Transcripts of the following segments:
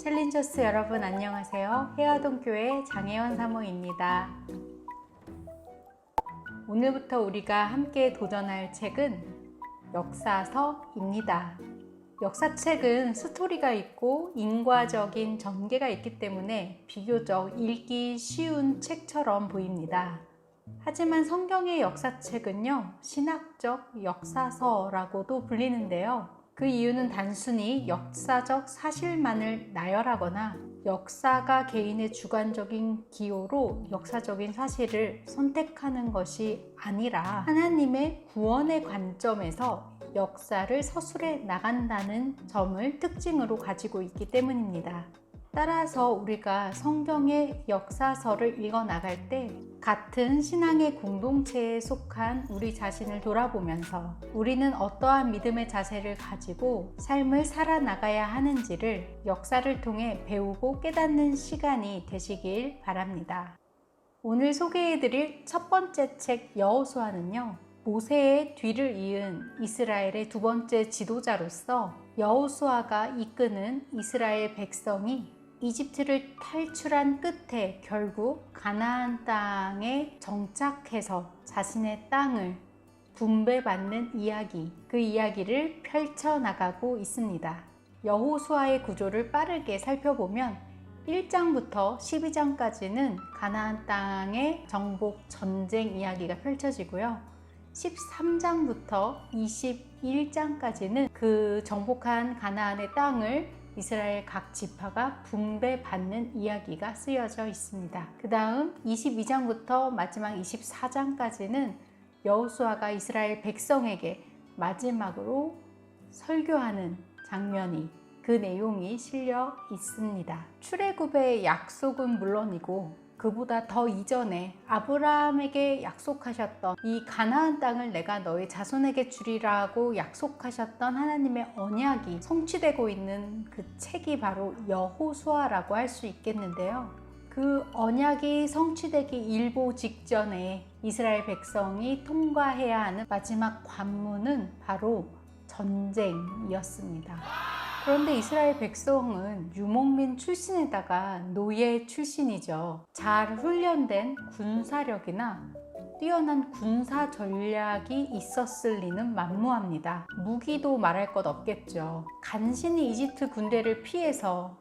챌린저스 여러분 안녕하세요. 해화동교회 장혜원 사모입니다. 오늘부터 우리가 함께 도전할 책은 역사서입니다. 역사책은 스토리가 있고 인과적인 전개가 있기 때문에 비교적 읽기 쉬운 책처럼 보입니다. 하지만 성경의 역사책은요, 신학적 역사서라고도 불리는데요. 그 이유는 단순히 역사적 사실만을 나열하거나 역사가 개인의 주관적인 기호로 역사적인 사실을 선택하는 것이 아니라 하나님의 구원의 관점에서 역사를 서술해 나간다는 점을 특징으로 가지고 있기 때문입니다. 따라서 우리가 성경의 역사서를 읽어 나갈 때 같은 신앙의 공동체에 속한 우리 자신을 돌아보면서 우리는 어떠한 믿음의 자세를 가지고 삶을 살아나가야 하는지를 역사를 통해 배우고 깨닫는 시간이 되시길 바랍니다. 오늘 소개해드릴 첫 번째 책 여호수아는요, 모세의 뒤를 이은 이스라엘의 두 번째 지도자로서 여호수아가 이끄는 이스라엘 백성이 이집트를 탈출한 끝에 결국 가나안 땅에 정착해서 자신의 땅을 분배받는 이야기, 그 이야기를 펼쳐나가고 있습니다. 여호수아의 구조를 빠르게 살펴보면 1장부터 12장까지는 가나안 땅의 정복 전쟁 이야기가 펼쳐지고요. 13장부터 21장까지는 그 정복한 가나안의 땅을 이스라엘 각 지파가 분배받는 이야기가 쓰여져 있습니다. 그 다음 22장부터 마지막 24장까지는 여호수아가 이스라엘 백성에게 마지막으로 설교하는 장면이, 그 내용이 실려 있습니다. 출애굽의 약속은 물론이고 그보다 더 이전에 아브라함에게 약속하셨던 이 가나안 땅을 내가 너의 자손에게 주리라고 약속하셨던 하나님의 언약이 성취되고 있는 그 책이 바로 여호수아라고 할 수 있겠는데요. 그 언약이 성취되기 일보 직전에 이스라엘 백성이 통과해야 하는 마지막 관문은 바로 전쟁이었습니다. 그런데 이스라엘 백성은 유목민 출신에다가 노예 출신이죠. 잘 훈련된 군사력이나 뛰어난 군사 전략이 있었을 리는 만무합니다. 무기도 말할 것 없겠죠. 간신히 이집트 군대를 피해서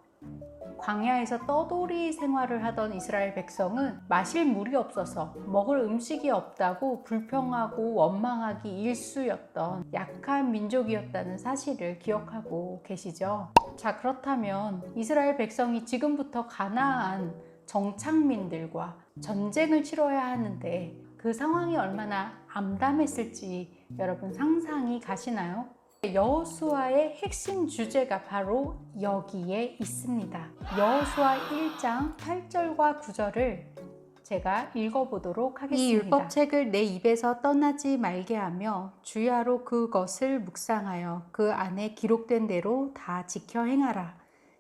광야에서 떠돌이 생활을 하던 이스라엘 백성은 마실 물이 없어서 먹을 음식이 없다고 불평하고 원망하기 일쑤였던 약한 민족이었다는 사실을 기억하고 계시죠? 자, 그렇다면 이스라엘 백성이 지금부터 가나안 정착민들과 전쟁을 치러야 하는데 그 상황이 얼마나 암담했을지 여러분 상상이 가시나요? 여호수아의 핵심 주제가 바로 여기에 있습니다. 여호수아 1장 8절과 9절을 제가 읽어보도록 하겠습니다. 이 율법책을 내 입에서 떠나지 말게 하며 주야로 그것을 묵상하여 그 안에 기록된 대로 다 지켜 행하라.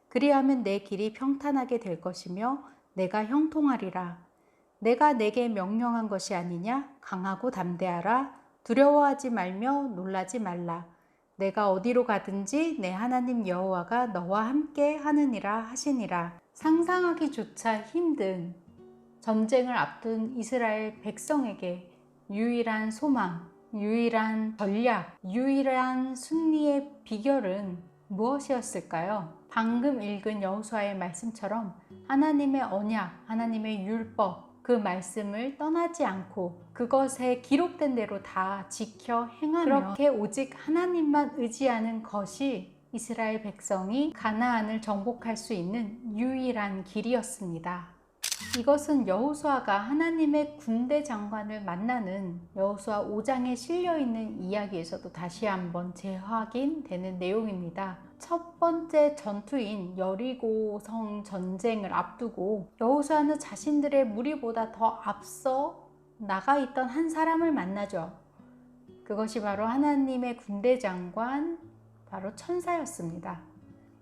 그리하면 내 길이 평탄하게 될 것이며 내가 형통하리라. 내가 내게 명령한 것이 아니냐? 강하고 담대하라. 두려워하지 말며 놀라지 말라. 내가 어디로 가든지 내 하나님 여호와가 너와 함께 하느니라 하시니라. 상상하기조차 힘든 전쟁을 앞둔 이스라엘 백성에게 유일한 소망, 유일한 전략, 유일한 승리의 비결은 무엇이었을까요? 방금 읽은 여호수아의 말씀처럼 하나님의 언약, 하나님의 율법, 그 말씀을 떠나지 않고 그것에 기록된 대로 다 지켜 행하며 그렇게 오직 하나님만 의지하는 것이 이스라엘 백성이 가나안을 정복할 수 있는 유일한 길이었습니다. 이것은 여호수아가 하나님의 군대 장관을 만나는 여호수아 5장에 실려있는 이야기에서도 다시 한번 재확인되는 내용입니다. 첫 번째 전투인 여리고성 전쟁을 앞두고 여호수아는 자신들의 무리보다 더 앞서 나가 있던 한 사람을 만나죠. 그것이 바로 하나님의 군대 장관, 바로 천사였습니다.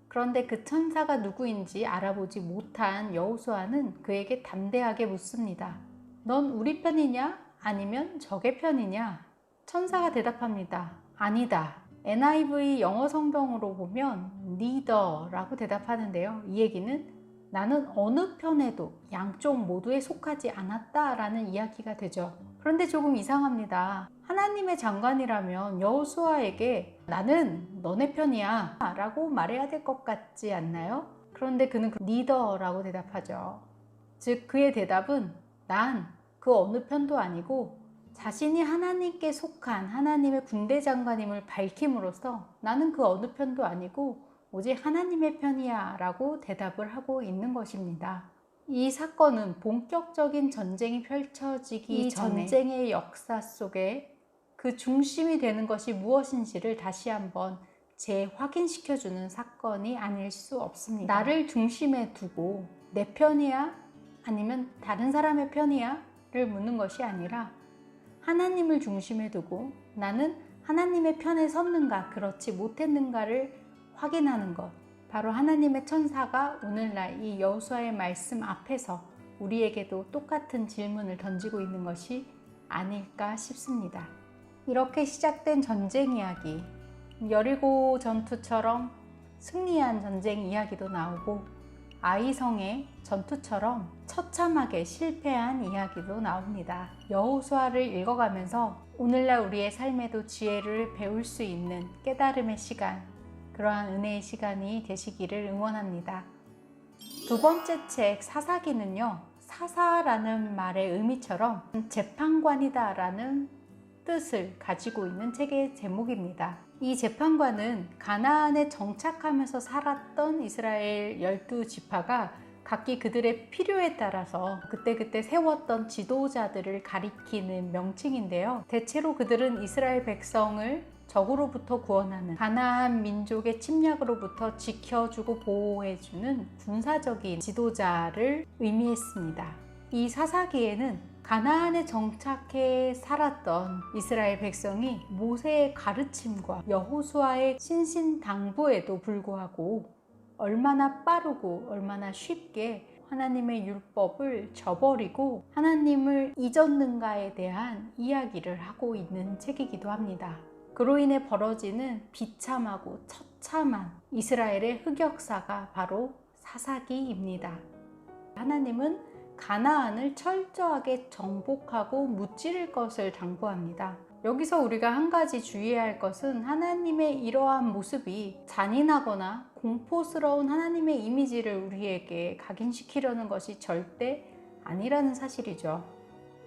그런데 그 천사가 누구인지 알아보지 못한 여호수아는 그에게 담대하게 묻습니다. 넌 우리 편이냐? 아니면 적의 편이냐? 천사가 대답합니다. 아니다. NIV 영어 성경으로 보면 neither라고 대답하는데요. 이 얘기는 나는 어느 편에도 양쪽 모두에 속하지 않았다라는 이야기가 되죠. 그런데 조금 이상합니다. 하나님의 장관이라면 여호수아에게 나는 너네 편이야 라고 말해야 될 것 같지 않나요? 그런데 그는 neither라고 대답하죠. 즉 그의 대답은 난 그 어느 편도 아니고 자신이 하나님께 속한 하나님의 군대 장관임을 밝힘으로써 나는 그 어느 편도 아니고 오직 하나님의 편이야 라고 대답을 하고 있는 것입니다. 이 사건은 본격적인 전쟁이 펼쳐지기 전에 전쟁의 역사 속에 그 중심이 되는 것이 무엇인지를 다시 한번 재확인시켜주는 사건이 아닐 수 없습니다. 나를 중심에 두고 내 편이야? 아니면 다른 사람의 편이야? 를 묻는 것이 아니라 하나님을 중심에 두고 나는 하나님의 편에 섰는가 그렇지 못했는가를 확인하는 것, 바로 하나님의 천사가 오늘날 이 여호수아의 말씀 앞에서 우리에게도 똑같은 질문을 던지고 있는 것이 아닐까 싶습니다. 이렇게 시작된 전쟁 이야기, 여리고 전투처럼 승리한 전쟁 이야기도 나오고 아이성의 전투처럼 처참하게 실패한 이야기도 나옵니다. 여호수아를 읽어가면서 오늘날 우리의 삶에도 지혜를 배울 수 있는 깨달음의 시간, 그러한 은혜의 시간이 되시기를 응원합니다. 두 번째 책 사사기는요, 사사라는 말의 의미처럼 재판관이다 라는 뜻을 가지고 있는 책의 제목입니다. 이 재판관은 가나안에 정착하면서 살았던 이스라엘 12지파가 각기 그들의 필요에 따라서 그때그때 세웠던 지도자들을 가리키는 명칭인데요. 대체로 그들은 이스라엘 백성을 적으로부터 구원하는, 가나안 민족의 침략으로부터 지켜주고 보호해주는 군사적인 지도자를 의미했습니다. 이 사사기에는 가나안에 정착해 살았던 이스라엘 백성이 모세의 가르침과 여호수아의 신신당부에도 불구하고 얼마나 빠르고 얼마나 쉽게 하나님의 율법을 저버리고 하나님을 잊었는가에 대한 이야기를 하고 있는 책이기도 합니다. 그로 인해 벌어지는 비참하고 처참한 이스라엘의 흑역사가 바로 사사기입니다. 하나님은 가나안을 철저하게 정복하고 무찌를 것을 당부합니다. 여기서 우리가 한 가지 주의해야 할 것은 하나님의 이러한 모습이 잔인하거나 공포스러운 하나님의 이미지를 우리에게 각인시키려는 것이 절대 아니라는 사실이죠.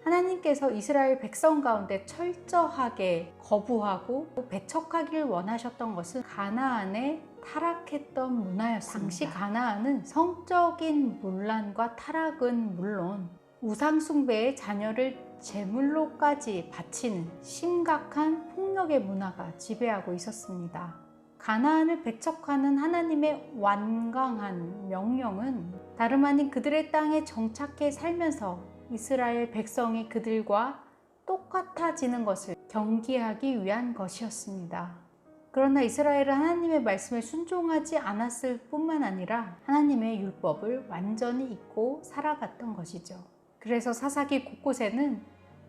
하나님께서 이스라엘 백성 가운데 철저하게 거부하고 배척하길 원하셨던 것은 가나안의 타락했던 문화였습니다. 당시 가나안은 성적인 문란과 타락은 물론 우상숭배의 자녀를 제물로까지 바치는 심각한 폭력의 문화가 지배하고 있었습니다. 가나안을 배척하는 하나님의 완강한 명령은 다름 아닌 그들의 땅에 정착해 살면서 이스라엘 백성이 그들과 똑같아지는 것을 경계하기 위한 것이었습니다. 그러나 이스라엘은 하나님의 말씀에 순종하지 않았을 뿐만 아니라 하나님의 율법을 완전히 잊고 살아갔던 것이죠. 그래서 사사기 곳곳에는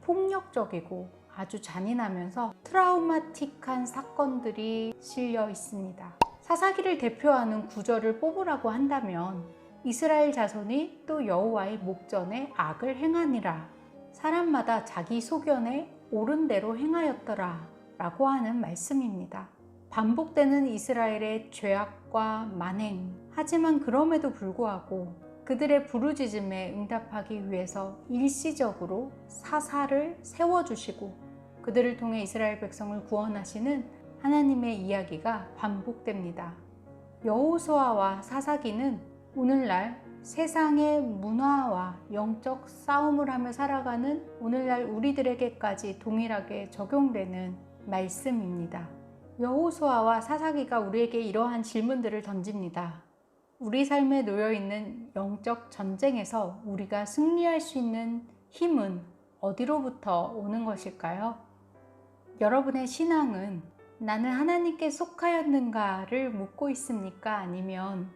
폭력적이고 아주 잔인하면서 트라우마틱한 사건들이 실려 있습니다. 사사기를 대표하는 구절을 뽑으라고 한다면 이스라엘 자손이 또 여호와의 목전에 악을 행하니라, 사람마다 자기 소견에 옳은 대로 행하였더라 라고 하는 말씀입니다. 반복되는 이스라엘의 죄악과 만행, 하지만 그럼에도 불구하고 그들의 부르짖음에 응답하기 위해서 일시적으로 사사를 세워주시고 그들을 통해 이스라엘 백성을 구원하시는 하나님의 이야기가 반복됩니다. 여호수아와 사사기는 오늘날 세상의 문화와 영적 싸움을 하며 살아가는 오늘날 우리들에게까지 동일하게 적용되는 말씀입니다. 여호수아와 사사기가 우리에게 이러한 질문들을 던집니다. 우리 삶에 놓여있는 영적 전쟁에서 우리가 승리할 수 있는 힘은 어디로부터 오는 것일까요? 여러분의 신앙은 나는 하나님께 속하였는가를 묻고 있습니까? 아니면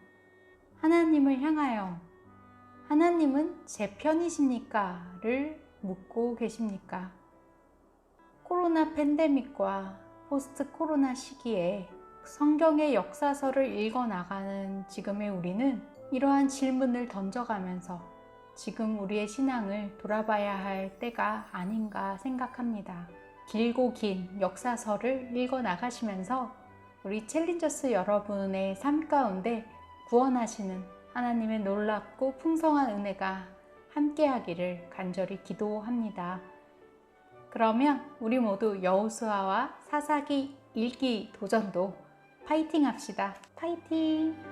하나님을 향하여 하나님은 제 편이십니까? 를 묻고 계십니까? 코로나 팬데믹과 포스트 코로나 시기에 성경의 역사서를 읽어 나가는 지금의 우리는 이러한 질문을 던져가면서 지금 우리의 신앙을 돌아봐야 할 때가 아닌가 생각합니다. 길고 긴 역사서를 읽어 나가시면서 우리 챌린저스 여러분의 삶 가운데 구원하시는 하나님의 놀랍고 풍성한 은혜가 함께하기를 간절히 기도합니다. 그러면 우리 모두 여호수아와 사사기 읽기 도전도 파이팅 합시다. 파이팅!